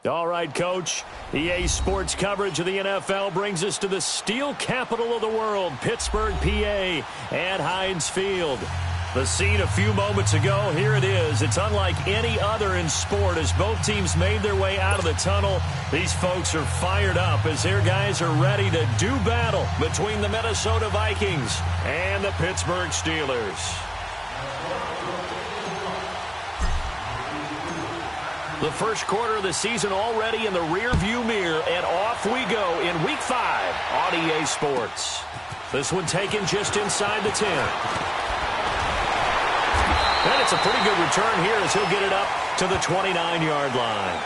All right, Coach. EA Sports coverage of the NFL brings us to the steel capital of the world, Pittsburgh, PA, at Heinz Field. The scene a few moments ago, here it is. It's unlike any other in sport as both teams made their way out of the tunnel. These folks are fired up as their guys are ready to do battle between the Minnesota Vikings and the Pittsburgh Steelers. The first quarter of the season already in the rearview mirror, and off we go in Week 5 on EA Sports. This one taken just inside the 10. And it's a pretty good return here as he'll get it up to the 29-yard line.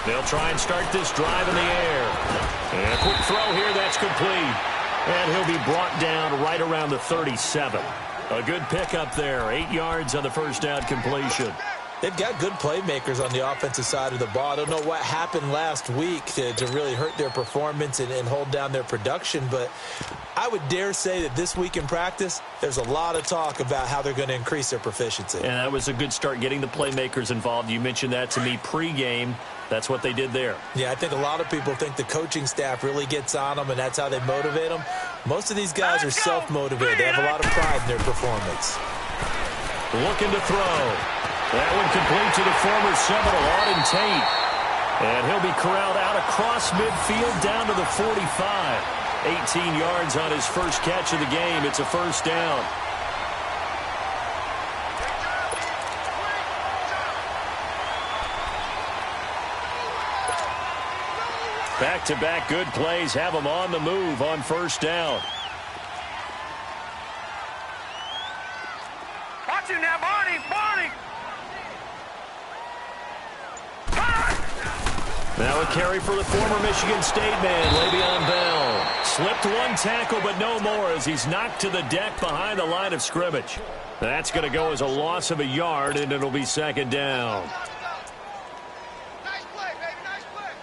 They'll try and start this drive in the air. And a quick throw here, that's complete. And he'll be brought down right around the 37. A good pickup there, 8 yards on the first down completion. They've got good playmakers on the offensive side of the ball. I don't know what happened last week to really hurt their performance and hold down their production, but I would dare say that this week in practice, there's a lot of talk about how they're going to increase their proficiency. And that was a good start, getting the playmakers involved. You mentioned that to me pregame. That's what they did there. Yeah, I think a lot of people think the coaching staff really gets on them, and that's how they motivate them. Most of these guys are self-motivated. They have a lot of pride in their performance. Looking to throw. That one complete to the former Seminole, Auden Tate. And he'll be corralled out across midfield down to the 45. 18 yards on his first catch of the game. It's a first down. Back-to-back good plays have him on the move on first down. Watch him now, Barney! Now a carry for the former Michigan State man, Le'Veon Bell. Slipped one tackle, but no more as he's knocked to the deck behind the line of scrimmage. That's going to go as a loss of a yard, and it'll be second down. Nice play, baby, nice play!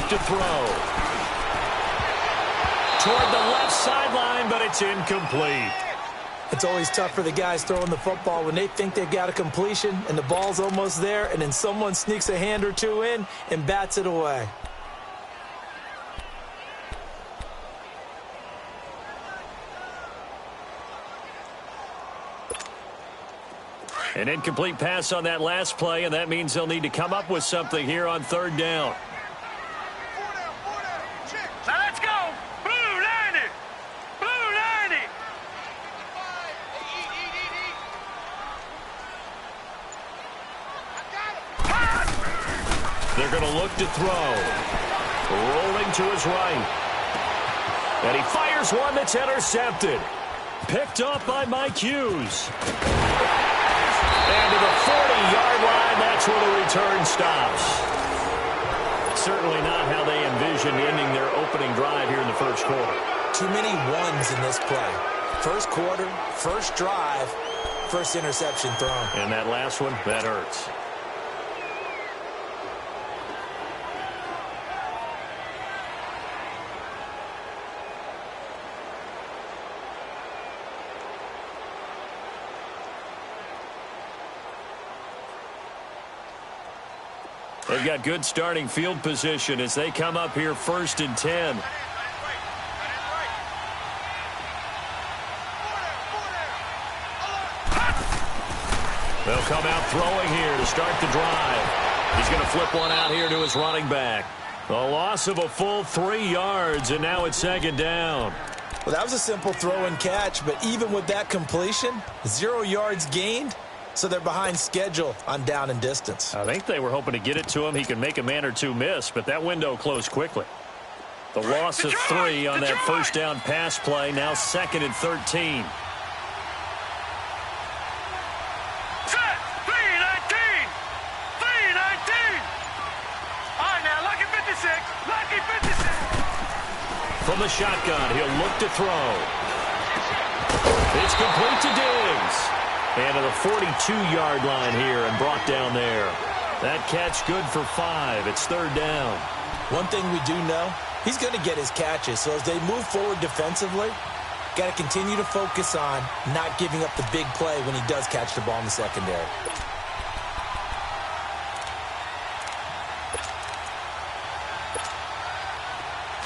To throw. Toward the left sideline, but it's incomplete. It's always tough for the guys throwing the football when they think they've got a completion and the ball's almost there, and then someone sneaks a hand or two in and bats it away. An incomplete pass on that last play, and that means they'll need to come up with something here on third down. Now let's go! Blue 90! Blue 90! They're going to look to throw. Rolling to his right. And he fires one that's intercepted. Picked off by Mike Hughes. And to the 40-yard line, that's where the return stops. Certainly not how they envisioned ending their opening drive here in the first quarter. Too many ones in this play. First quarter, first drive, first interception thrown. And that last one, that hurts. They've got good starting field position as they come up here 1st and 10. They'll come out throwing here to start the drive. He's going to flip one out here to his running back. A loss of a full 3 yards, and now it's 2nd down. Well, that was a simple throw and catch, but even with that completion, 0 yards gained, so they're behind schedule on down and distance. I think they were hoping to get it to him. He could make a man or two miss, but that window closed quickly. The loss of 3 on that first down pass play, now 2nd and 13. Set. 3-19. 3-19. All right, now, lucky 56. Lucky 56. From the shotgun, he'll look to throw. It's complete to Diggs. And to the 42-yard line here and brought down there. That catch good for 5. It's 3rd down. One thing we do know, he's going to get his catches. So as they move forward defensively, got to continue to focus on not giving up the big play when he does catch the ball in the secondary.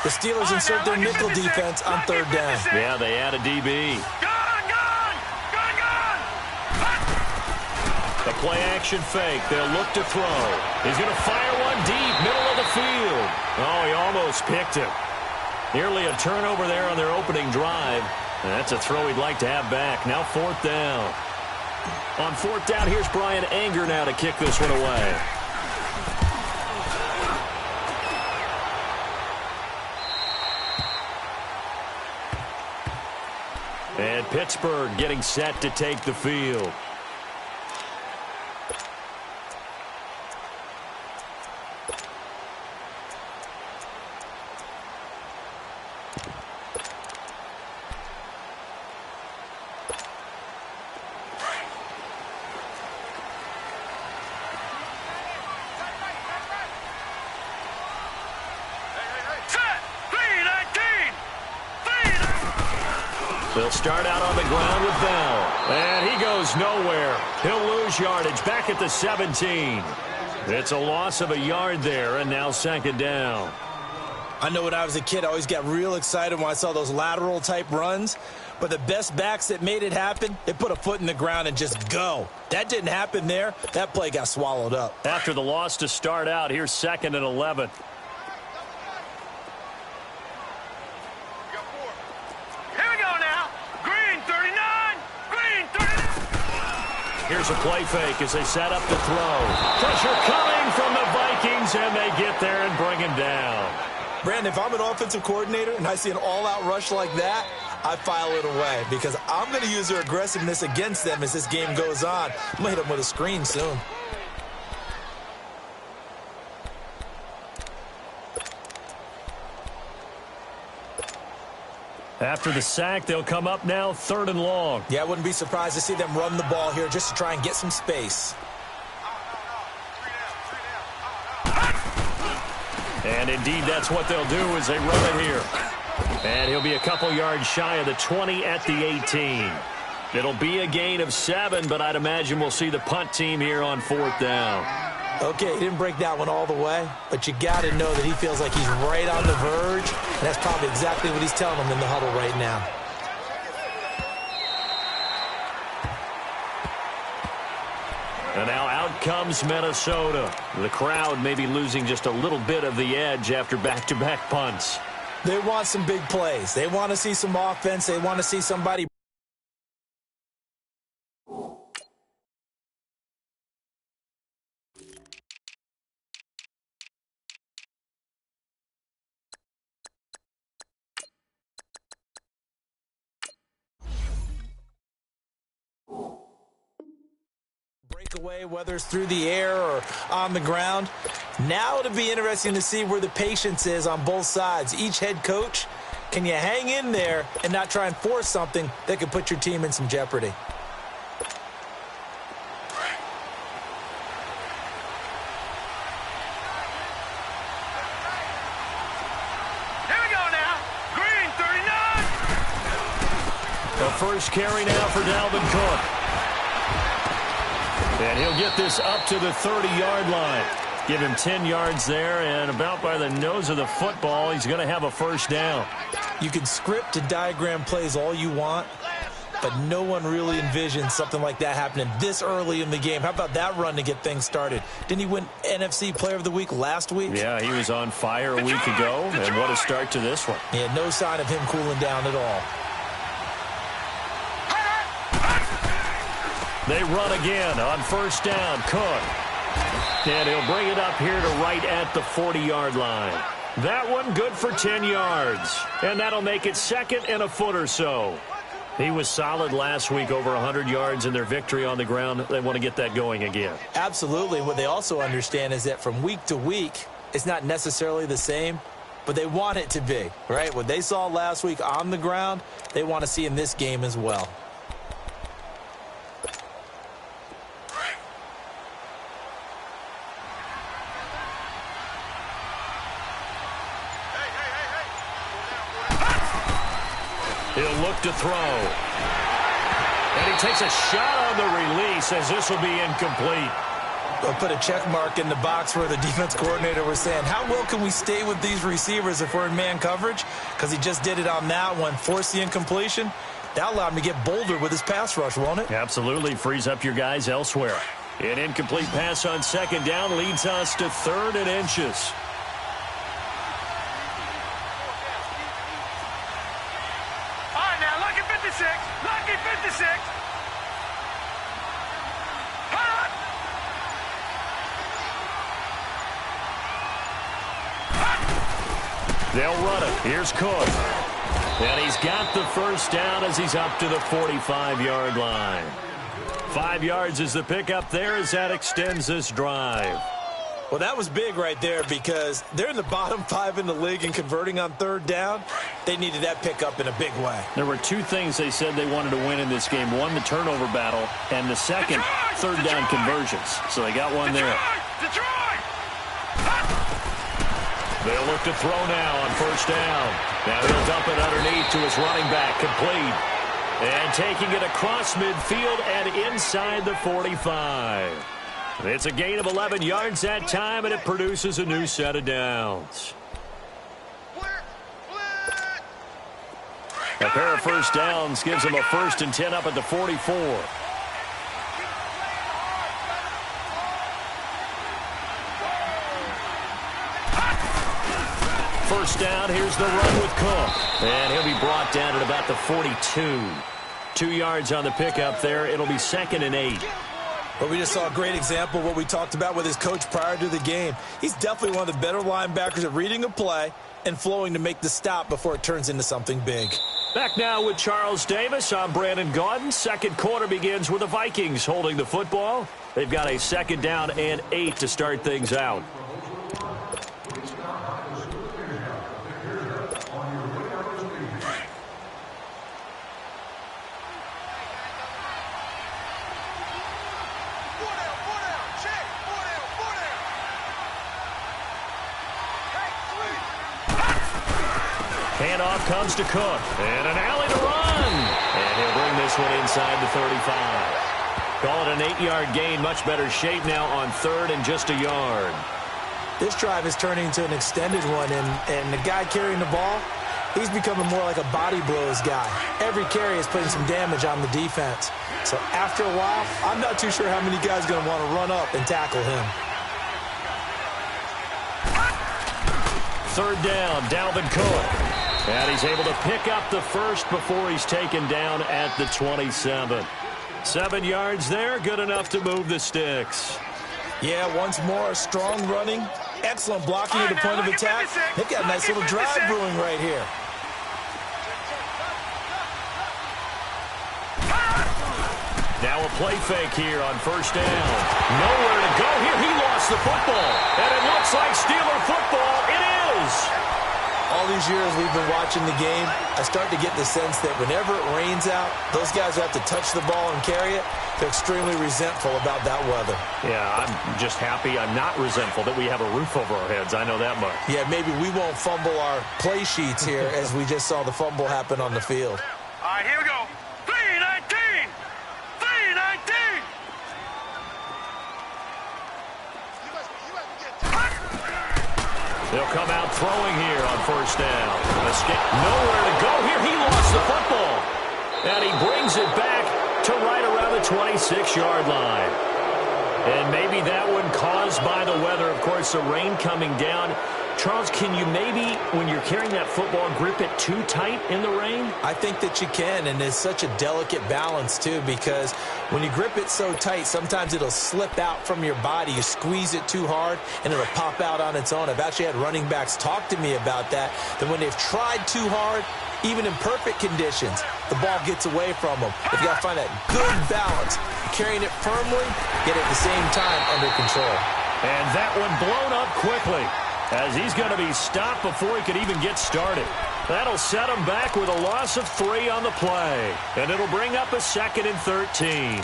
The Steelers insert their nickel defense on 3rd down. Yeah, they add a DB. The play-action fake. They'll look to throw. He's going to fire one deep, middle of the field. Oh, he almost picked it. Nearly a turnover there on their opening drive. And that's a throw he'd like to have back. Now 4th down. On 4th down, here's Brian Anger now to kick this one away. And Pittsburgh getting set to take the field. They'll start out on the ground with Bell. And he goes nowhere. He'll lose yardage back at the 17. It's a loss of a yard there, and now 2nd down. I know when I was a kid, I always got real excited when I saw those lateral-type runs. But the best backs that made it happen, they put a foot in the ground and just go. That didn't happen there. That play got swallowed up. After the loss to start out, here's 2nd and 11. Here's a play fake as they set up to throw. Pressure coming from the Vikings, and they get there and bring him down. Brandon, if I'm an offensive coordinator and I see an all-out rush like that, I file it away because I'm going to use their aggressiveness against them as this game goes on. I'm going to hit them with a screen soon. After the sack, they'll come up now 3rd and long. Yeah, I wouldn't be surprised to see them run the ball here just to try and get some space. And indeed, that's what they'll do as they run it here. And he'll be a couple yards shy of the 20 at the 18. It'll be a gain of 7, but I'd imagine we'll see the punt team here on 4th down. Okay, he didn't break that one all the way, but you got to know that he feels like he's right on the verge, and that's probably exactly what he's telling them in the huddle right now. And now out comes Minnesota. The crowd may be losing just a little bit of the edge after back-to-back punts. They want some big plays. They want to see some offense. They want to see somebody. Away, whether it's through the air or on the ground. Now it'll be interesting to see where the patience is on both sides. Each head coach, can you hang in there and not try and force something that could put your team in some jeopardy? Here we go now. Green 39. The first carry now for Dalvin Cook. And he'll get this up to the 30-yard line. Give him 10 yards there, and about by the nose of the football, he's going to have a first down. You can script and diagram plays all you want, but no one really envisions something like that happening this early in the game. How about that run to get things started? Didn't he win NFC Player of the Week last week? Yeah, he was on fire a week ago, and what a start to this one. Yeah, no sign of him cooling down at all. They run again on first down. Cook. And he'll bring it up here to right at the 40-yard line. That one good for 10 yards. And that'll make it second and a foot or so. He was solid last week, over 100 yards in their victory on the ground. They want to get that going again. Absolutely. What they also understand is that from week to week, it's not necessarily the same, but they want it to be, right? What they saw last week on the ground, they want to see in this game as well. He'll look to throw. And he takes a shot on the release as this will be incomplete. They'll put a check mark in the box where the defense coordinator was saying, how well can we stay with these receivers if we're in man coverage? Because he just did it on that one, forced the incompletion. That allowed him to get bolder with his pass rush, won't it? Absolutely. Frees up your guys elsewhere. An incomplete pass on second down leads us to 3rd and inches. Lucky 56. They'll run it. Here's Cook. And he's got the first down as he's up to the 45-yard line. 5 yards is the pickup there as that extends this drive. Well, that was big right there because they're in the bottom 5 in the league and converting on 3rd down. They needed that pickup in a big way. There were 2 things they said they wanted to win in this game. One, the turnover battle, and the second, 3rd down conversions. So they got one there. They'll look to throw now on first down. Now he'll dump it underneath to his running back, complete. And taking it across midfield and inside the 45. It's a gain of 11 yards that time, and it produces a new set of downs. A pair of first downs gives them a 1st and 10 up at the 44. First down, here's the run with Cook. And he'll be brought down at about the 42. 2 yards on the pickup there. It'll be 2nd and 8. But we just saw a great example of what we talked about with his coach prior to the game. He's definitely one of the better linebackers at reading a play and flowing to make the stop before it turns into something big. Back now with Charles Davis. I'm Brandon Gaudin. Second quarter begins with the Vikings holding the football. They've got a 2nd down and 8 to start things out. Handoff comes to Cook. And an alley to run. And he'll bring this one inside the 35. Call it an 8-yard gain. Much better shape now on 3rd and just a yard. This drive is turning into an extended one. And the guy carrying the ball, he's becoming more like a body blows guy. Every carry is putting some damage on the defense. So after a while, I'm not too sure how many guys are going to want to run up and tackle him. 3rd down, Dalvin Cook. And he's able to pick up the first before he's taken down at the 27. 7 yards there, good enough to move the sticks. Yeah, once more, strong running, excellent blocking at the point of attack. They've got a nice little drive brewing right here. Now a play fake here on first down. Nowhere to go here. He lost the football. And it looks like Steeler football. It is. All these years we've been watching the game, I start to get the sense that whenever it rains out, those guys who have to touch the ball and carry it, they're extremely resentful about that weather. Yeah, I'm just happy I'm not resentful that we have a roof over our heads. I know that much. Yeah, maybe we won't fumble our play sheets here as we just saw the fumble happen on the field. All right, here we go. 3-19. 3-19. They'll come out throwing here on first down. Nowhere to go here. He lost the football. And he brings it back to right around the 26-yard line. And maybe that one caused by the weather. Of course, the rain coming down. Charles, can you maybe, when you're carrying that football, grip it too tight in the rain? I think that you can, and it's such a delicate balance, too, because when you grip it so tight, sometimes it'll slip out from your body. You squeeze it too hard, and it'll pop out on its own. I've actually had running backs talk to me about that when they've tried too hard, even in perfect conditions, the ball gets away from them. You've got to find that good balance, carrying it firmly, yet at the same time under control. And that one blown up quickly, as he's going to be stopped before he could even get started. That'll set him back with a loss of 3 on the play. And it'll bring up a 2nd and 13.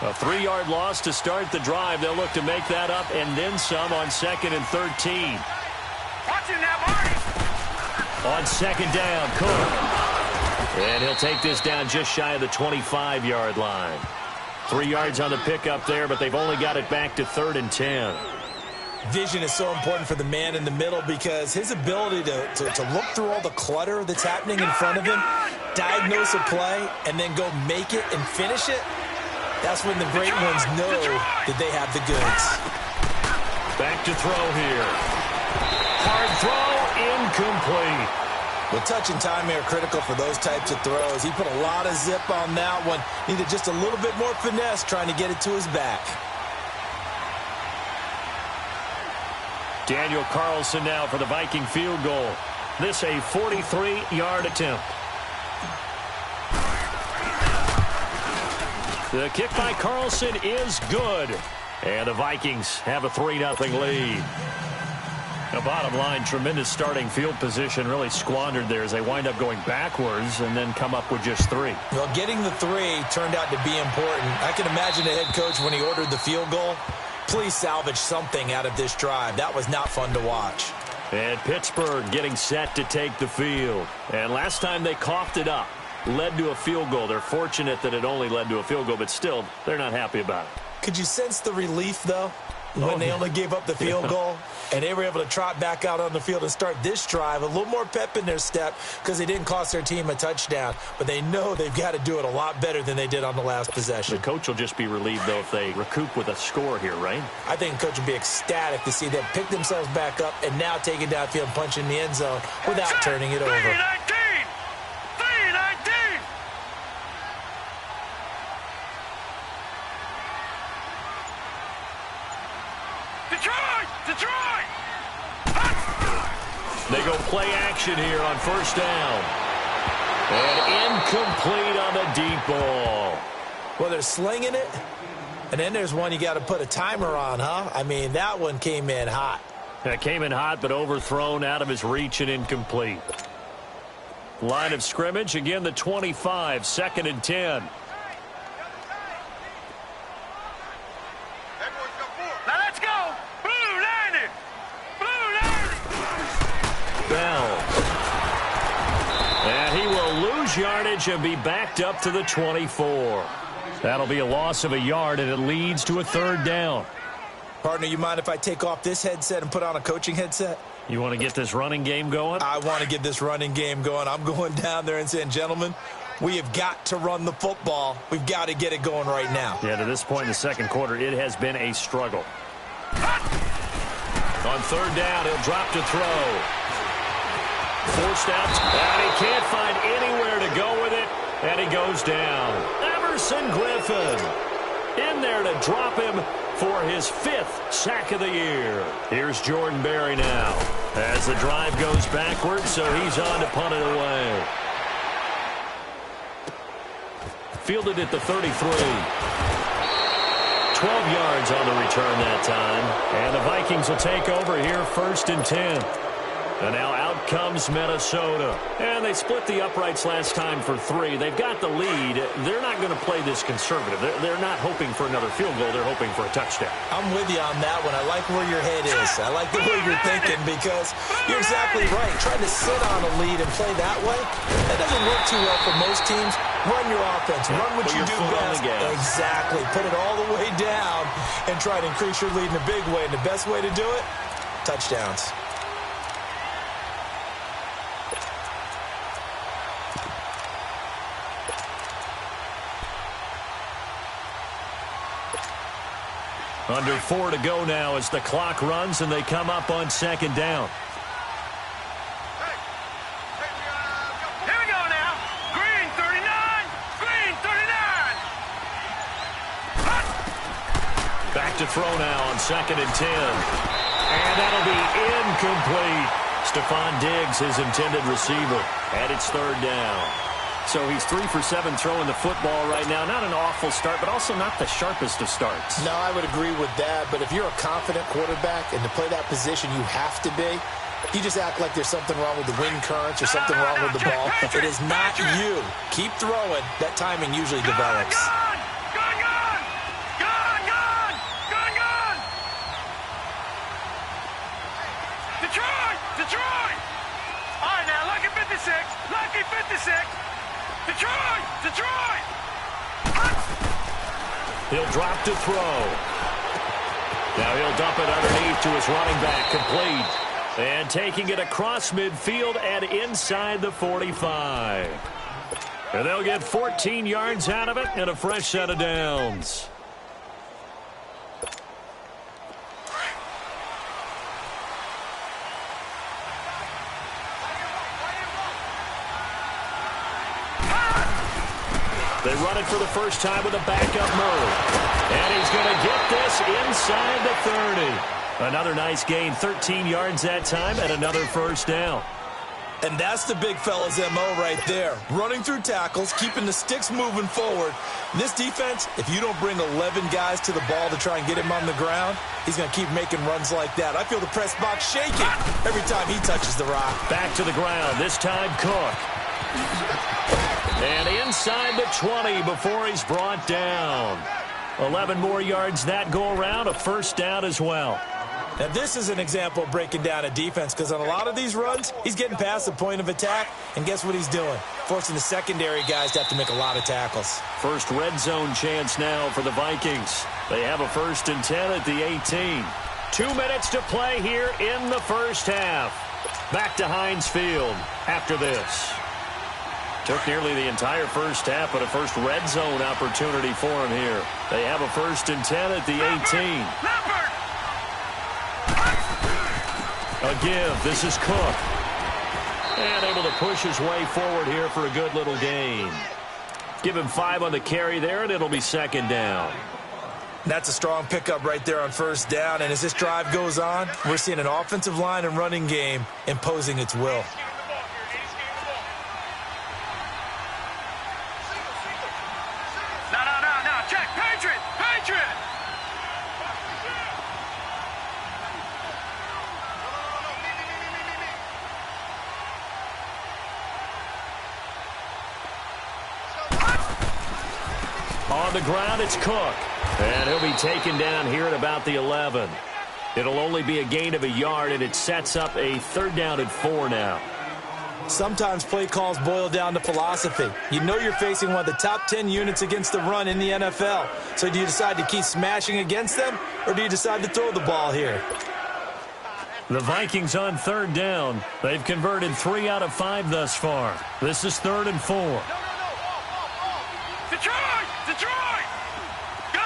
A 3-yard loss to start the drive. They'll look to make that up and then some on 2nd and 13. Watching that, Marty. On 2nd down, Cook. And he'll take this down just shy of the 25-yard line. 3 yards on the pickup there, but they've only got it back to 3rd and 10. Vision is so important for the man in the middle because his ability to look through all the clutter that's happening in front of him, diagnose a play, and then go make it and finish it, that's when the great ones know that they have the goods. Back to throw here. Hard throw, incomplete. Well, touch and timing are critical for those types of throws. He put a lot of zip on that one. Needed just a little bit more finesse trying to get it to his back. Daniel Carlson now for the Viking field goal. This a 43-yard attempt. The kick by Carlson is good. And the Vikings have a 3-0 lead. The bottom line, tremendous starting field position, really squandered there as they wind up going backwards and then come up with just 3. Well, getting the 3 turned out to be important. I can imagine the head coach when he ordered the field goal. Please salvage something out of this drive. That was not fun to watch. And Pittsburgh getting set to take the field. And last time they coughed it up, led to a field goal. They're fortunate that it only led to a field goal, but still, they're not happy about it. Could you sense the relief, though, when they only gave up the field goal? And they were able to trot back out on the field and start this drive. A little more pep in their step because they didn't cost their team a touchdown. But they know they've got to do it a lot better than they did on the last possession. The coach will just be relieved, though, if they recoup with a score here, right? I think the coach will be ecstatic to see them pick themselves back up and now take it downfield and punch in the end zone without turning it over. 3-19! Detroit! They go play action here on first down. And incomplete on the deep ball. Well, they're slinging it, and then there's one you got to put a timer on, huh? I mean, that one came in hot. That came in hot, but overthrown out of his reach and incomplete. Line of scrimmage, again the 25, 2nd and 10. Now let's go! Blue line! Bell. And he will lose yardage and be backed up to the 24. That'll be a loss of a yard, and it leads to a 3rd down. Partner, you mind if I take off this headset and put on a coaching headset? You want to get this running game going? I want to get this running game going. I'm going down there and saying, gentlemen, we have got to run the football. We've got to get it going right now. Yeah, to this point in the second quarter, it has been a struggle. On 3rd down, he'll drop to throw. Forced out, and he can't find anywhere to go with it, and he goes down. Everson Griffin in there to drop him for his 5th sack of the year. Here's Jordan Berry now as the drive goes backwards, so he's on to punt it away. Fielded at the 33. 12 yards on the return that time. And the Vikings will take over here 1st and 10. And now out comes Minnesota. And they split the uprights last time for 3. They've got the lead. They're not going to play this conservative. They're not hoping for another field goal. They're hoping for a touchdown. I'm with you on that one. I like where your head is. I like the way you're thinking because you're exactly right. Trying to sit on a lead and play that way, that doesn't work too well for most teams. Run your offense. Run what you do best. Exactly. Put it all the way down and try to increase your lead in a big way. And the best way to do it, touchdowns. Under 4 to go now as the clock runs and they come up on second down. Here we go now. Green 39. Green 39. Back to throw now on second and 10. And that'll be incomplete. Stephon Diggs, his intended receiver. And it's third down. So he's 3 for 7 throwing the football right now. Not an awful start, but also not the sharpest of starts. No, I would agree with that. But if you're a confident quarterback and to play that position you have to be, you just act like there's something wrong with the wind currents or something wrong with the ball. It is not you. Keep throwing. That timing usually develops. Detroit! All right, now, lucky 56. Lucky 56. Detroit! He'll drop to throw. Now he'll dump it underneath to his running back, complete. And taking it across midfield and inside the 45. And they'll get 14 yards out of it and a fresh set of downs. They run it for the first time with a backup move. And he's going to get this inside the 30. Another nice gain, 13 yards that time, and another first down. And that's the big fella's MO right there. Running through tackles, keeping the sticks moving forward. This defense, if you don't bring 11 guys to the ball to try and get him on the ground, he's going to keep making runs like that. I feel the press box shaking every time he touches the rock. Back to the ground, this time Cook. And inside the 20 before he's brought down. 11 more yards that go around, a first down as well. Now, this is an example of breaking down a defense because on a lot of these runs, he's getting past the point of attack, and guess what he's doing? Forcing the secondary guys to have to make a lot of tackles. First red zone chance now for the Vikings. They have a 1st and 10 at the 18. 2 minutes to play here in the first half. Back to Heinz Field after this. Took nearly the entire first half, but a first red zone opportunity for him here. They have a 1st and 10 at the 18. A give. This is Cook. And able to push his way forward here for a good little gain. Give him 5 on the carry there, and it'll be second down. That's a strong pickup right there on first down. And as this drive goes on, we're seeing an offensive line and running game imposing its will. No. Check. Patriot. On the ground, it's Cook. And he'll be taken down here at about the 11. It'll only be a gain of a yard, and it sets up a 3rd down and 4 now. Sometimes play calls boil down to philosophy. You know you're facing one of the top 10 units against the run in the NFL. So do you decide to keep smashing against them, or do you decide to throw the ball here? The Vikings on 3rd down. They've converted 3 out of 5 thus far. This is 3rd and 4. Detroit! Gun!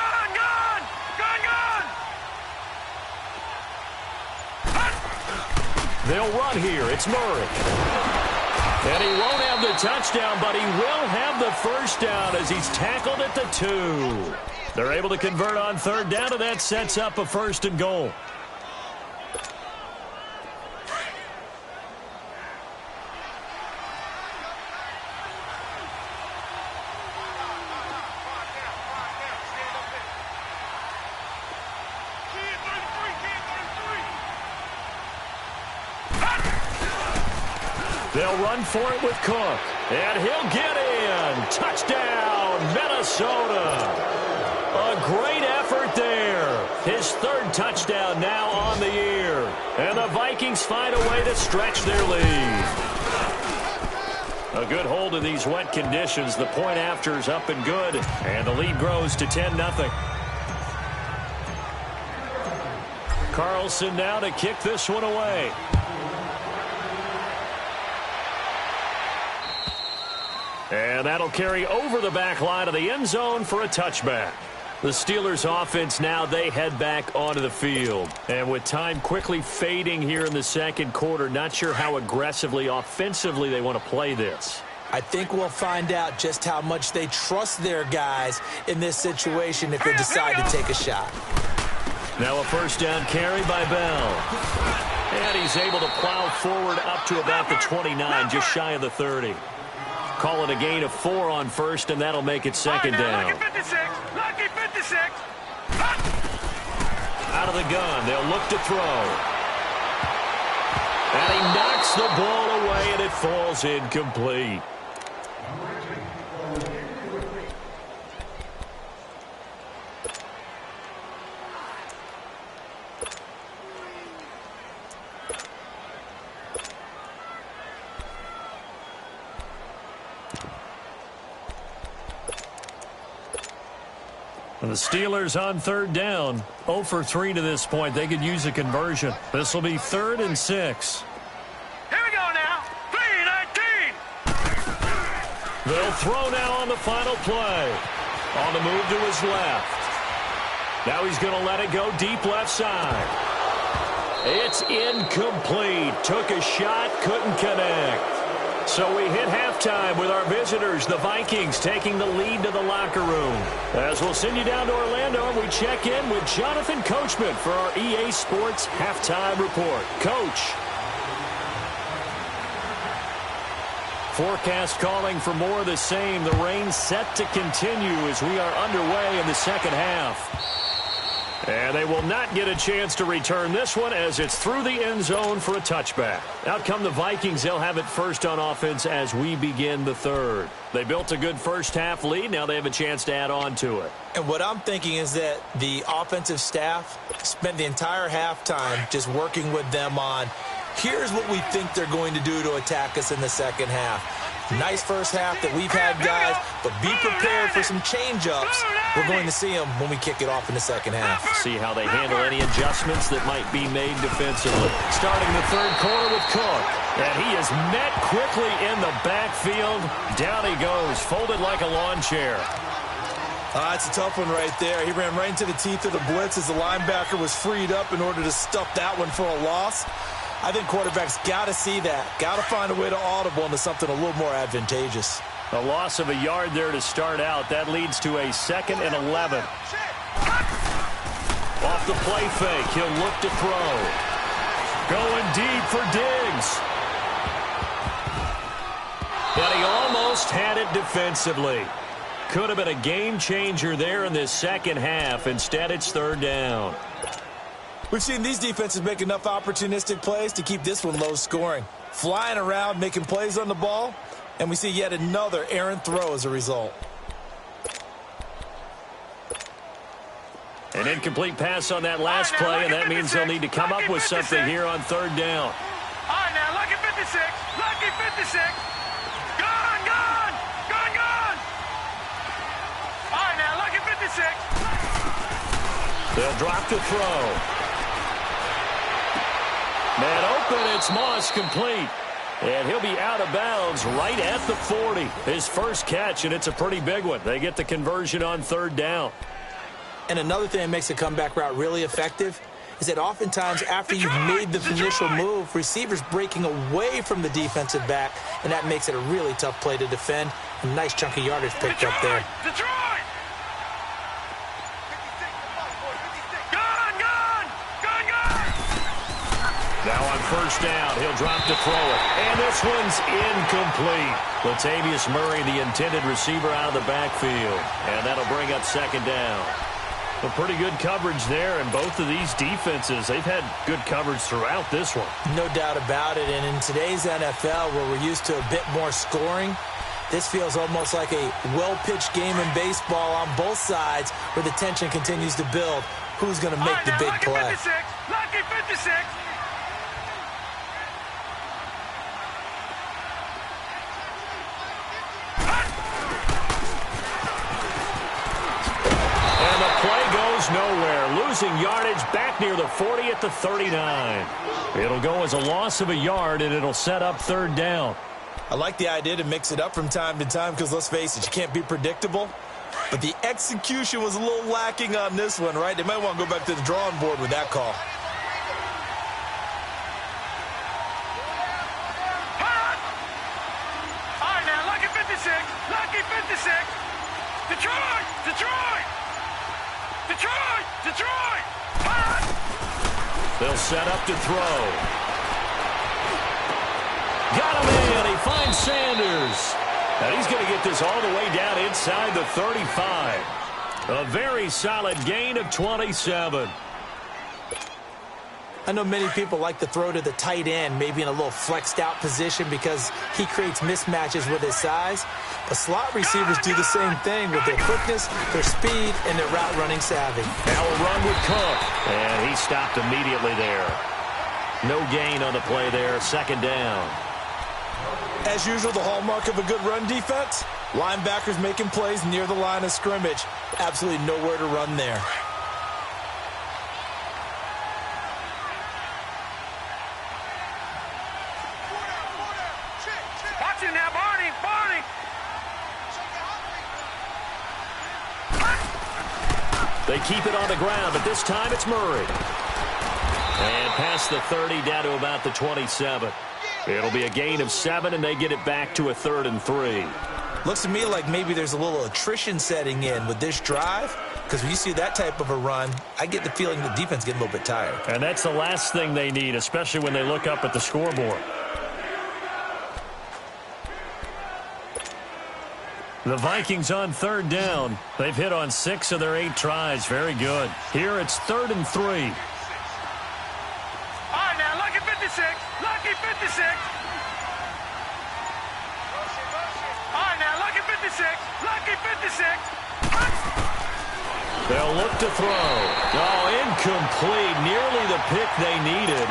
They'll run here. It's Murray. And he won't have the touchdown, but he will have the first down as he's tackled at the 2. They're able to convert on 3rd down, and that sets up a 1st and goal. They'll run for it with Cook. And he'll get in. Touchdown, Minnesota. A great effort there. His third touchdown now on the year. And the Vikings find a way to stretch their lead. A good hold in these wet conditions. The point after is up and good. And the lead grows to 10-0. Carlson now to kick this one away. And that'll carry over the back line of the end zone for a touchback. The Steelers offense now, they head back onto the field. And with time quickly fading here in the second quarter, not sure how aggressively, offensively they want to play this. I think we'll find out just how much they trust their guys in this situation if they decide to take a shot. Now a first down carry by Bell. And he's able to plow forward up to about the 29, just shy of the 30. Call it a gain of 4 on first, and that'll make it second down. Lucky 56. Lucky 56. Out of the gun, they'll look to throw. And he knocks the ball away, and it falls incomplete. The Steelers on third down. 0 for 3 to this point. They could use a conversion. This will be 3rd and 6. Here we go now. 3-19. They'll throw now on the final play. On the move to his left. Now he's going to let it go deep left side. It's incomplete. Took a shot, couldn't connect. So we hit halftime with our visitors, the Vikings, taking the lead to the locker room. As we'll send you down to Orlando, and we check in with Jonathan Coachman for our EA Sports Halftime Report. Coach. Forecast calling for more of the same. The rain set to continue as we are underway in the second half. And they will not get a chance to return this one as it's through the end zone for a touchback. Out come the Vikings. They'll have it first on offense as we begin the third. They built a good first half lead. Now they have a chance to add on to it. And what I'm thinking is that the offensive staff spent the entire halftime just working with them on, here's what we think they're going to do to attack us in the second half. Nice first half that we've had, guys, but be prepared for some change-ups. We're going to see them when we kick it off in the second half. See how they handle any adjustments that might be made defensively. Starting the third quarter with Cook. And he is met quickly in the backfield. Down he goes, folded like a lawn chair. That's a tough one right there. He ran right into the teeth of the blitz as the linebacker was freed up in order to stuff that one for a loss. I think quarterbacks got to see that. Got to find a way to audible into something a little more advantageous. A loss of a yard there to start out. That leads to a 2nd and 11. Off the play fake, he'll look to throw. Going deep for Diggs. But he almost had it defensively. Could have been a game changer there in this second half. Instead, it's third down. We've seen these defenses make enough opportunistic plays to keep this one low scoring. Flying around, making plays on the ball, and we see yet another errant throw as a result. An incomplete pass on that last play, and that means they'll need to come up with something here on third down. All right, now, lucky 56. Lucky 56. Gone, gone. Gone, gone. All right, now, lucky 56. They'll drop the throw. Man open, it's Moss complete. And he'll be out of bounds right at the 40. His first catch, and it's a pretty big one. They get the conversion on third down. And another thing that makes a comeback route really effective is that oftentimes after you've made the initial move, receivers breaking away from the defensive back, and that makes it a really tough play to defend. A nice chunk of yardage picked up there. Detroit! Gone, gone. Gone, gone. Now on first down, he'll drop to throw it. And this one's incomplete. Latavius Murray, the intended receiver, out of the backfield. And that'll bring up second down. A pretty good coverage there, and both of these defenses, they've had good coverage throughout this one. No doubt about it, and in today's NFL, where we're used to a bit more scoring, this feels almost like a well-pitched game in baseball on both sides where the tension continues to build. Who's going to make the big play? Lucky 56. Nowhere, losing yardage back near the 40 at the 39. It'll go as a loss of a yard, and it'll set up third down. I like the idea to mix it up from time to time because, let's face it, you can't be predictable. But the execution was a little lacking on this one, right? They might want to go back to the drawing board with that call. All right, now, lucky 56. Lucky 56. Detroit! Detroit! Detroit! Detroit! They'll set up to throw. Got him in. He finds Sanders. And he's going to get this all the way down inside the 35. A very solid gain of 27. I know many people like to throw to the tight end, maybe in a little flexed out position because he creates mismatches with his size. But slot receivers do the same thing with their quickness, their speed, and their route running savvy. Now a run with Cook. And he stopped immediately there. No gain on the play there. Second down. As usual, the hallmark of a good run defense, linebackers making plays near the line of scrimmage. Absolutely nowhere to run there. Watch it now, Barney! Barney! They keep it on the ground, but this time it's Murray. And past the 30 down to about the 27. It'll be a gain of 7, and they get it back to a 3rd and 3. Looks to me like maybe there's a little attrition setting in with this drive, because when you see that type of a run, I get the feeling the defense getting a little bit tired. And that's the last thing they need, especially when they look up at the scoreboard. The Vikings on 3rd down. They've hit on 6 of their 8 tries. Very good. Here it's 3rd and 3. All right, now, lucky 56. Lucky 56. All right, now, lucky 56. Lucky 56. They'll look to throw. Oh, incomplete. Nearly the pick they needed.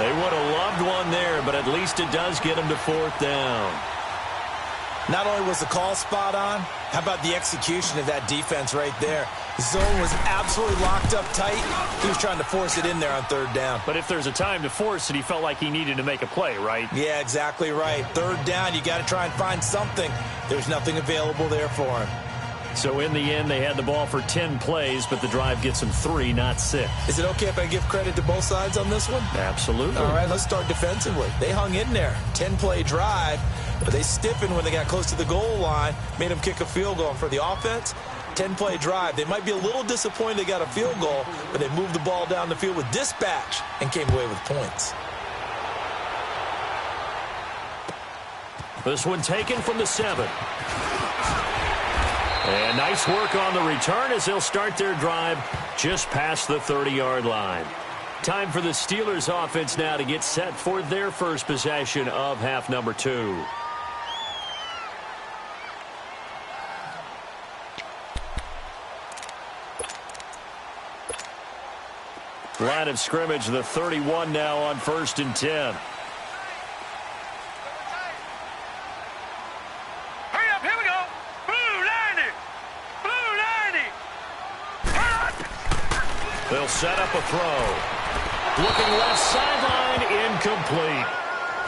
They would have loved one there, but at least it does get them to 4th down. Not only was the call spot on, how about the execution of that defense right there? The zone was absolutely locked up tight. He was trying to force it in there on 3rd down. But if there's a time to force it, he felt like he needed to make a play, right? Yeah, exactly right. 3rd down, you got to try and find something. There's nothing available there for him. So in the end, they had the ball for 10 plays, but the drive gets them 3, not 6. Is it okay if I give credit to both sides on this one? Absolutely. All right, let's start defensively. They hung in there. 10-play drive, but they stiffened when they got close to the goal line, made them kick a field goal. And for the offense, 10-play drive. They might be a little disappointed they got a field goal, but they moved the ball down the field with dispatch and came away with points. This one taken from the 7. And nice work on the return as they'll start their drive just past the 30-yard line. Time for the Steelers offense now to get set for their first possession of half number 2. Line of scrimmage, the 31 now on 1st and 10. Hurry up, here we go. Blue 90. Blue 90. They'll set up a throw. Looking left sideline, incomplete.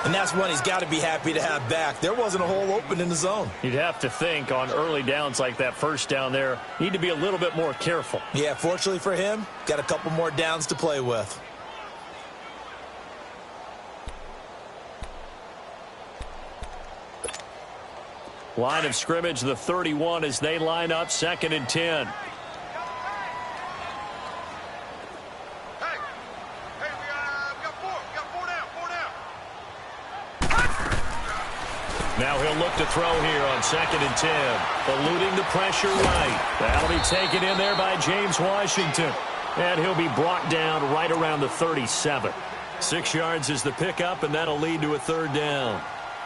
And that's one he's got to be happy to have back. There wasn't a hole open in the zone. You'd have to think on early downs like that first down there, need to be a little bit more careful. Yeah, fortunately for him, got a couple more downs to play with. Line of scrimmage, the 31 as they line up 2nd and 10. Now he'll look to throw here on 2nd and 10. Eluding the pressure right. That'll be taken in there by James Washington. And he'll be brought down right around the 37. 6 yards is the pickup, and that'll lead to a 3rd down.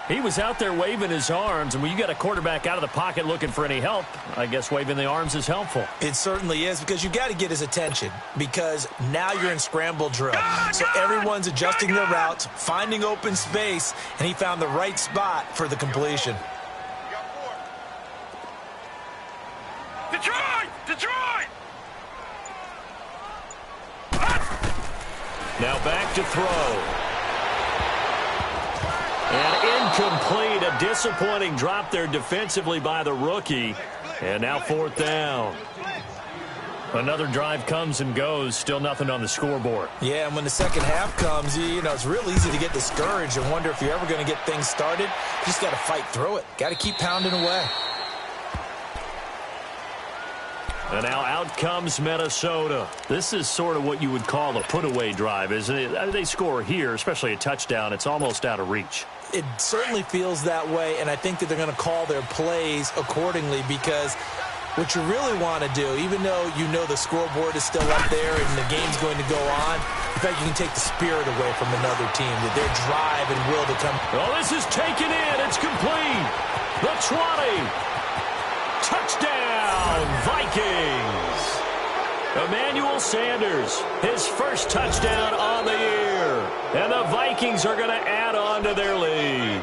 He was out there waving his arms, and when you got a quarterback out of the pocket looking for any help, I guess waving the arms is helpful. It certainly is, because you got to get his attention, because now you're in scramble drill. So everyone's adjusting their routes, finding open space, and he found the right spot for the completion. Detroit! Detroit! Now back to throw. And incomplete, a disappointing drop there defensively by the rookie. And now 4th down. Another drive comes and goes, still nothing on the scoreboard. Yeah, and when the second half comes, you know, it's real easy to get discouraged and wonder if you're ever going to get things started. You just got to fight through it. Got to keep pounding away. And now out comes Minnesota. This is sort of what you would call a put-away drive, isn't it? They score here, especially a touchdown. It's almost out of reach. It certainly feels that way, and I think that they're going to call their plays accordingly, because what you really want to do, even though you know the scoreboard is still up there and the game's going to go on, in fact, you can take the spirit away from another team, that their drive and will to come. Oh, this is taken in. It's complete. The 20. Touchdown, Vikings. Emmanuel Sanders, his first touchdown on the year. And the Vikings are going to add on to their lead.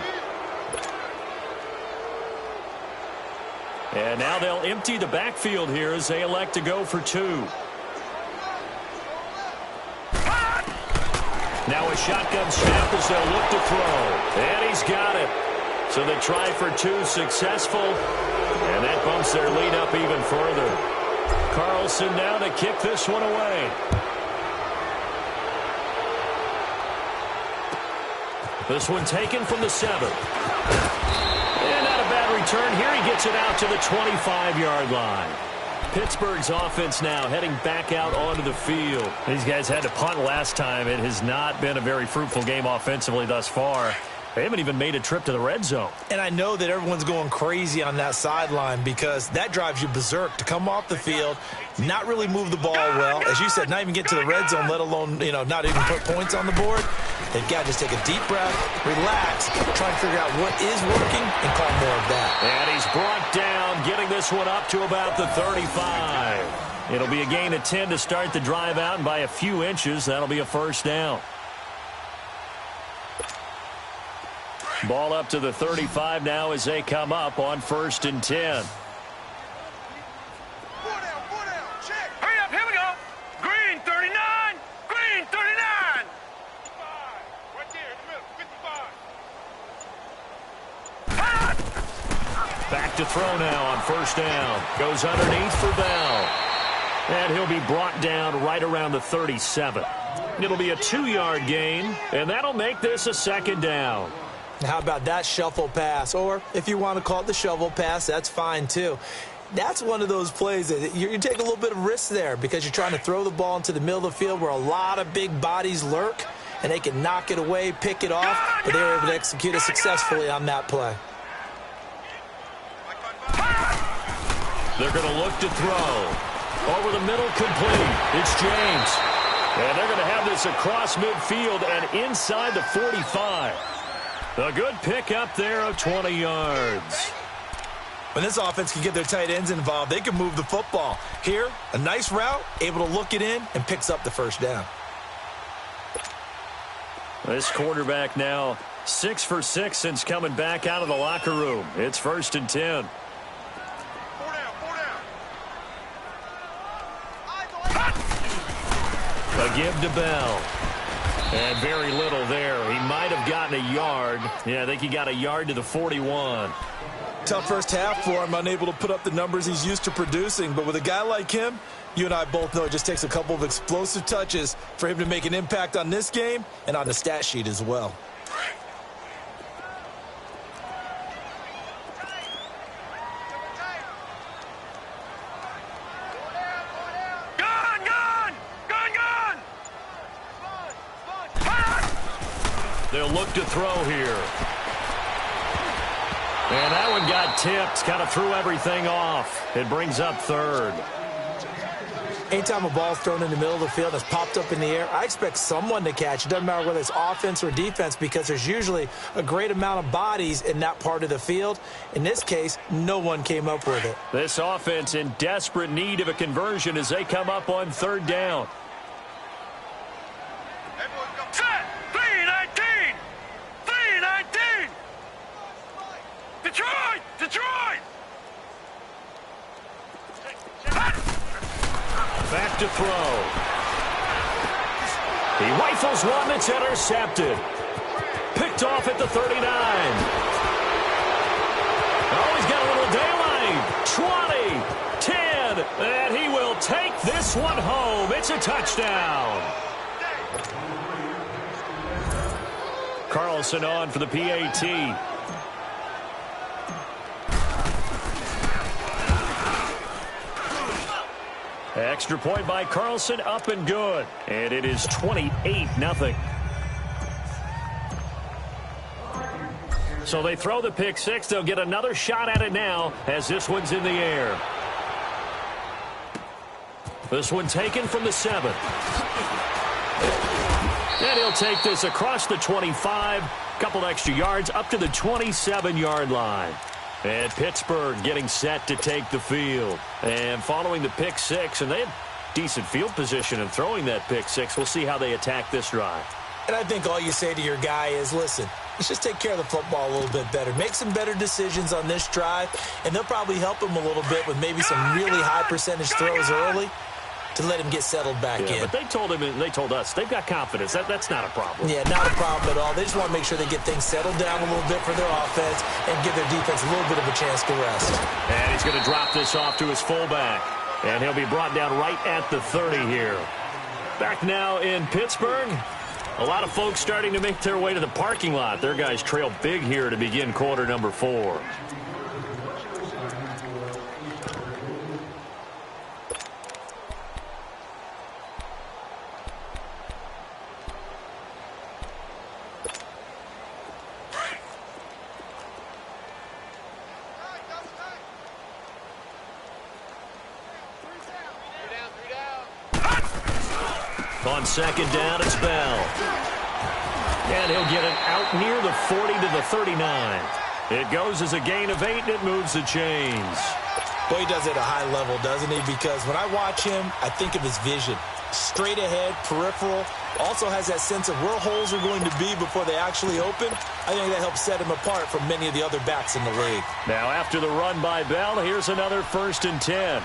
And now they'll empty the backfield here as they elect to go for 2. Now a shotgun snap as they'll look to throw. And he's got it. So the try for 2 successful. And that bumps their lead up even further. Carlson down to kick this one away. This one taken from the 7. And not a bad return here. He gets it out to the 25-yard line. Pittsburgh's offense now heading back out onto the field. These guys had to punt last time. It has not been a very fruitful game offensively thus far. They haven't even made a trip to the red zone. And I know that everyone's going crazy on that sideline, because that drives you berserk to come off the field, not really move the ball well. As you said, not even get to the red zone, let alone, you know, not even put points on the board. They've got to just take a deep breath, relax, try and figure out what is working, and call more of that. And he's brought down, getting this one up to about the 35. It'll be a gain of 10 to start the drive out, and by a few inches, that'll be a 1st down. Ball up to the 35 now as they come up on 1st and 10. Hurry up, here we go. Green 39. Green 39. 55. Right there in the middle, 55. Back to throw now on 1st down. Goes underneath for Bell. And he'll be brought down right around the 37. It'll be a 2-yard gain, and that'll make this a 2nd down. How about that shuffle pass? Or if you want to call it the shovel pass, that's fine too. That's one of those plays that you take a little bit of risk there, because you're trying to throw the ball into the middle of the field where a lot of big bodies lurk, and they can knock it away, pick it off, but they were able to execute it successfully on that play. They're going to look to throw. Over the middle, complete. It's James. And they're going to have this across midfield and inside the 45. A good pickup there of 20 yards. When this offense can get their tight ends involved, they can move the football. Here, a nice route, able to look it in, and picks up the 1st down. This quarterback now 6 for 6 since coming back out of the locker room. It's 1st and 10. 4 down, 4 down. A give to Bell. And very little there. He might have gotten a yard. Yeah, I think he got a yard to the 41. Tough first half for him, unable to put up the numbers he's used to producing. But with a guy like him, you and I both know it just takes a couple of explosive touches for him to make an impact on this game and on the stat sheet as well. They'll look to throw here. And that one got tipped, kind of threw everything off. It brings up third. Anytime a ball's thrown in the middle of the field that's popped up in the air, I expect someone to catch. It doesn't matter whether it's offense or defense because there's usually a great amount of bodies in that part of the field. In this case, no one came up with it. This offense in desperate need of a conversion as they come up on third down. Set! 3-19! 3-19! Detroit! Detroit! Back to throw. He rifles one that's intercepted. Picked off at the 39. Oh, he's got a little daylight. 20, 10, and he will take this one home. It's a touchdown. Carlson on for the PAT. Extra point by Carlson, up and good. And it is 28-0. So they throw the pick six. They'll get another shot at it now as this one's in the air. This one taken from the 7. And he'll take this across the 25. Couple extra yards up to the 27-yard line. And Pittsburgh getting set to take the field. And following the pick six, and they had decent field position in throwing that pick six. We'll see how they attack this drive. And I think all you say to your guy is, listen, let's just take care of the football a little bit better. Make some better decisions on this drive, and they'll probably help him a little bit with maybe some really high percentage throws early to let him get settled back in. But they told him, and they told us, they've got confidence. That's not a problem. Yeah, not a problem at all. They just want to make sure they get things settled down a little bit for their offense and give their defense a little bit of a chance to rest. And he's going to drop this off to his fullback. And he'll be brought down right at the 30 here. Back now in Pittsburgh. A lot of folks starting to make their way to the parking lot. Their guys trail big here to begin quarter number 4. On second down, it's Bell. And he'll get it out near the 40 to the 39. It goes as a gain of 8, and it moves the chains. Boy, he does it at a high level, doesn't he? Because when I watch him, I think of his vision. Straight ahead, peripheral. Also has that sense of where holes are going to be before they actually open. I think that helps set him apart from many of the other backs in the league. Now, after the run by Bell, here's another 1st and 10.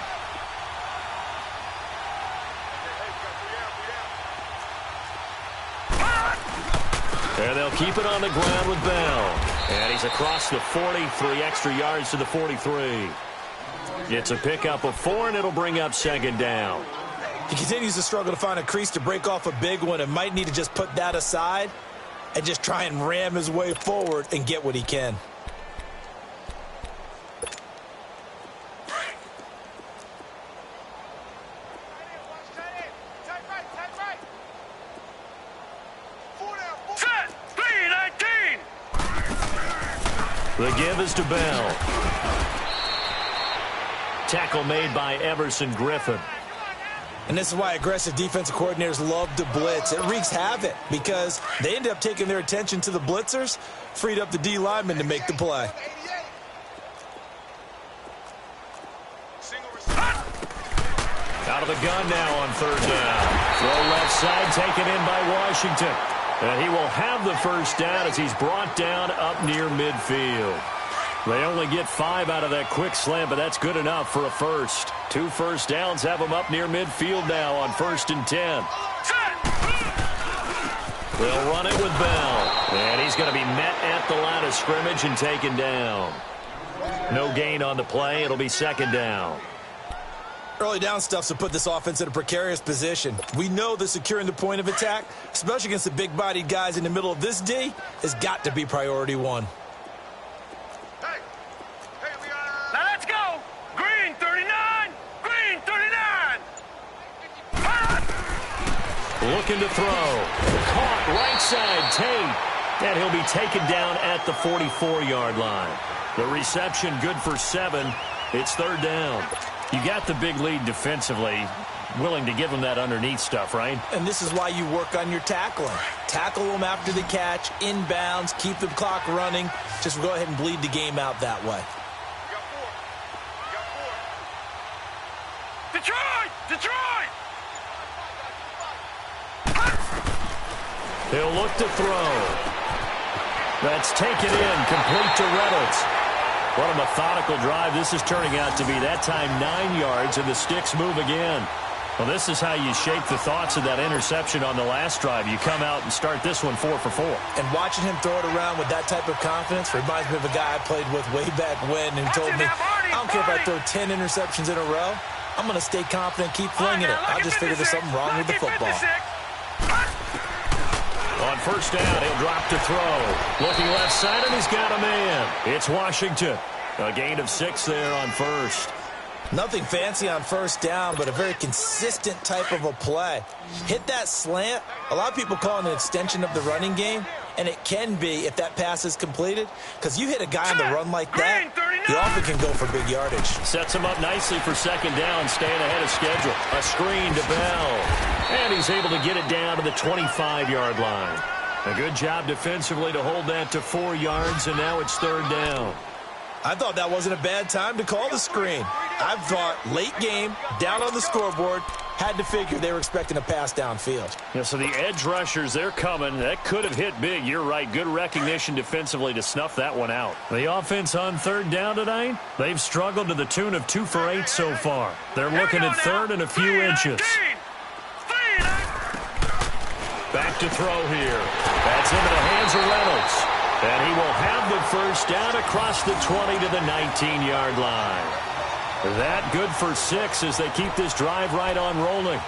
And they'll keep it on the ground with Bell. And he's across the 40, 3 extra yards to the 43. It's a pickup of 4, and it'll bring up second down. He continues to struggle to find a crease to break off a big one and might need to just put that aside and just try and ram his way forward and get what he can. The give is to Bell. Tackle made by Everson Griffin. And this is why aggressive defensive coordinators love to blitz. It wreaks havoc because they end up taking their attention to the blitzers, freed up the D lineman to make the play. Out of the gun now on third down. Throw left side taken in by Washington. And he will have the first down as he's brought down up near midfield. They only get 5 out of that quick slant, but that's good enough for a first. 2 first downs have them up near midfield now on 1st and 10. They'll run it with Bell. And he's going to be met at the line of scrimmage and taken down. No gain on the play. It'll be second down. Early down stuff's to put this offense in a precarious position. We know that securing the point of attack, especially against the big-bodied guys in the middle of this D, has got to be priority 1. Now let's go! Green 39! Green 39! Looking to throw. Caught right side. Tate. And he'll be taken down at the 44-yard line. The reception good for 7. It's third down. You got the big lead defensively. Willing to give them that underneath stuff, right? And this is why you work on your tackling. Tackle them after the catch, inbounds, keep the clock running. Just go ahead and bleed the game out that way. Detroit! Detroit! He'll look to throw. That's taken in, complete to Reynolds. What a methodical drive this is turning out to be. That time 9 yards, and the sticks move again. Well, this is how you shape the thoughts of that interception on the last drive. You come out and start this one 4 for 4. And watching him throw it around with that type of confidence reminds me of a guy I played with way back when who told me, I don't care if I throw 10 interceptions in a row. I'm going to stay confident, keep flinging it. I just figure there's something wrong with the football. On first down, he'll drop to throw. Looking left side, and he's got a man. It's Washington. A gain of 6 there on first. Nothing fancy on first down, but a very consistent type of a play. Hit that slant. A lot of people call it an extension of the running game, and it can be if that pass is completed, because you hit a guy on the run like that, you often can go for big yardage. Sets him up nicely for second down, staying ahead of schedule. A screen to Bell, and he's able to get it down to the 25-yard line. A good job defensively to hold that to 4 yards, and now it's third down. I thought that wasn't a bad time to call the screen. I thought late game, down on the scoreboard, had to figure they were expecting a pass downfield. Yeah, so the edge rushers, they're coming. That could have hit big. You're right. Good recognition defensively to snuff that one out. The offense on third down tonight, they've struggled to the tune of 2 for 8 so far. They're looking at third and a few inches. Back to throw here. That's into the hands of Reynolds. And he will have the first down across the 20 to the 19-yard line. That good for 6 as they keep this drive right on rolling.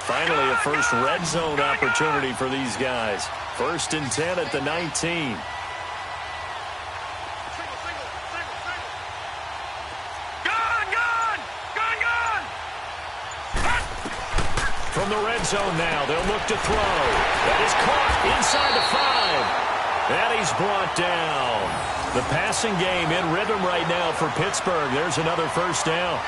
Finally, a first red zone opportunity for these guys. 1st and 10 at the 19. From the red zone now, they'll look to throw. That is caught inside the 5. And he's brought down. The passing game in rhythm right now for Pittsburgh. There's another first down.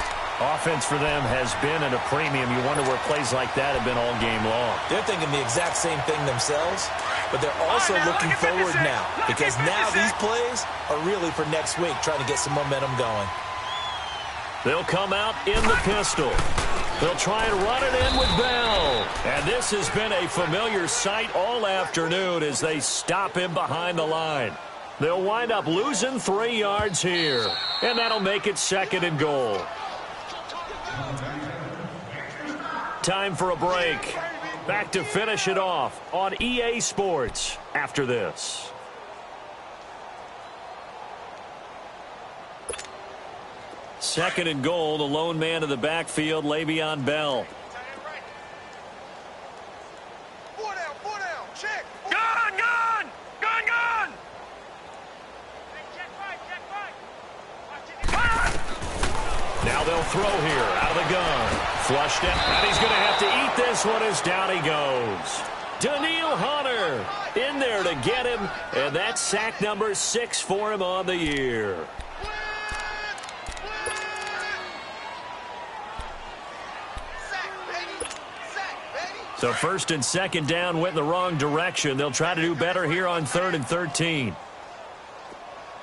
Offense for them has been at a premium. You wonder where plays like that have been all game long. They're thinking the exact same thing themselves, but they're also looking forward now, because now these plays are really for next week, trying to get some momentum going. They'll come out in the pistol. They'll try and run it in with Bell. And this has been a familiar sight all afternoon as they stop him behind the line. They'll wind up losing 3 yards here. And that'll make it 2nd and goal. Time for a break. Back to finish it off on EA Sports after this. Second and goal, the lone man of the backfield, Le'Veon Bell. Four down, check. Gun, gun, gun, gun. Now they'll throw here, out of the gun. Flushed it, and he's going to have to eat this one as down he goes. Danielle Hunter in there to get him, and that's sack number 6 for him on the year. So 1st and 2nd down went in the wrong direction. They'll try to do better here on 3rd and 13.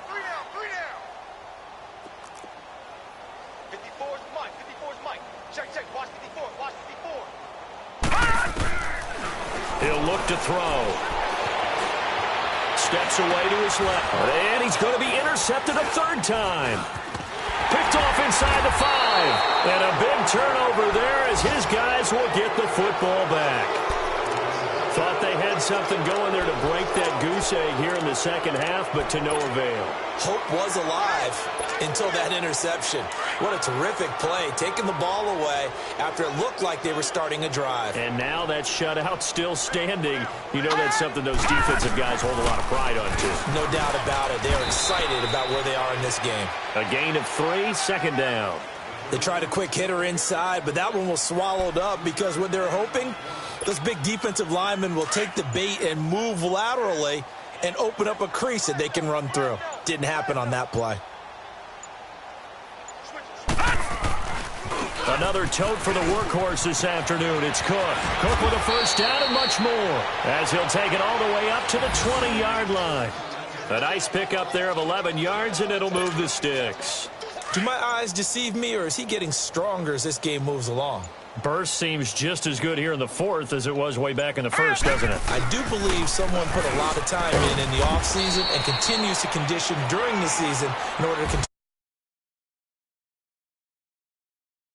3 down. Check, watch 54. He'll look to throw. Steps away to his left. And he's going to be intercepted a 3rd time. Picked off inside the 5. And a big turnover there as his guys will get the football back. Thought they had something going there to break that goose egg here in the second half, but to no avail. Hope was alive until that interception. What a terrific play, taking the ball away after it looked like they were starting a drive. And now that shutout still standing. You know that's something those defensive guys hold a lot of pride on, too. No doubt about it. They are excited about where they are in this game. A gain of 3, 2nd down. They tried a quick hitter inside, but that one was swallowed up because what they're hoping, those big defensive linemen will take the bait and move laterally and open up a crease that they can run through. Didn't happen on that play. Another tote for the workhorse this afternoon. It's Cook. Cook with a first down and much more as he'll take it all the way up to the 20-yard line. A nice pickup there of 11 yards, and it'll move the sticks. Do my eyes deceive me, or is he getting stronger as this game moves along? Burst seems just as good here in the fourth as it was way back in the first, doesn't it? I do believe someone put a lot of time in the offseason and continues to condition during the season in order to continue.